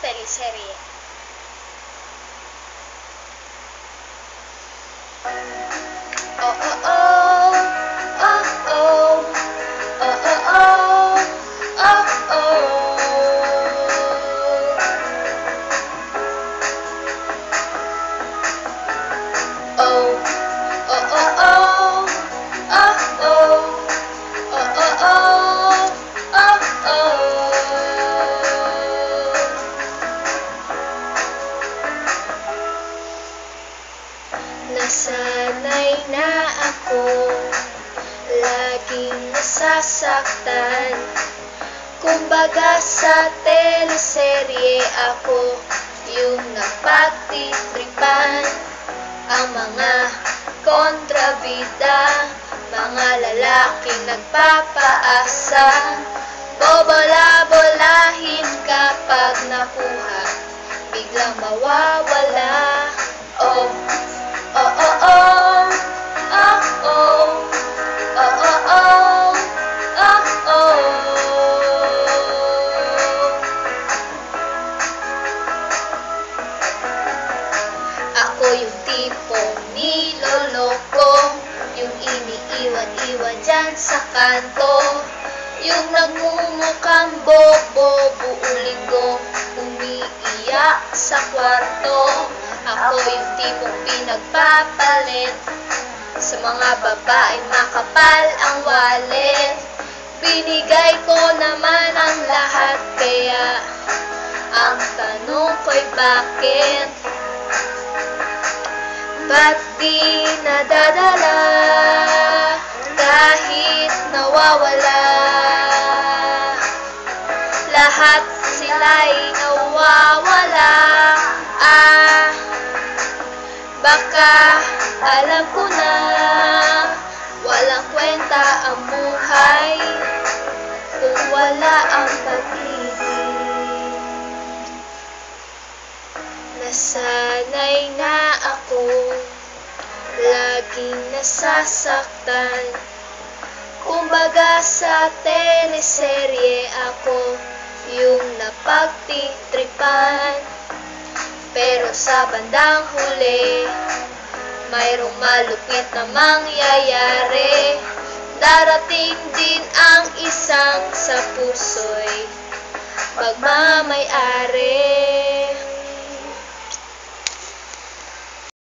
teleserye. Oh oh oh, oh oh, oh oh oh, oh oh. Oh, oh oh oh, oh oh, oh oh oh, oh oh. Nasanay na ako, laging nasasaktan. Kumbaga sa teleserye ako yung napagtitripan. Ang mga kontrabida, mga lalaking nagpapaasa, bobola-bolahin kapag nakuha, biglang mawawala. Oh, oh oh oh, oh oh, oh oh oh, oh oh. Ako yung tipong niloloko, yung iniiwan-iwan dyan sa kanto, yung nagmumukhang bobo buong linggo, umiiyak sa kwarto. Ako yung tipong pinagpapalit sa mga babaeng makapal ang wallet. Binigay ko naman ang lahat, kaya ang tanong ko'y bakit? Ba't di nadadala kahit nawawala? Lahat sila'y nawawala. Baka alam ko na walang kwenta ang buhay kung wala ang pag-ibig. Nasanay na ako, laging nasasaktan. Kumbaga sa teleserye ako yung napagtitripan. Pero sa bandang huli, mayroong malupit na mangyayari. Darating din ang isang sa puso'y magmamay-ari.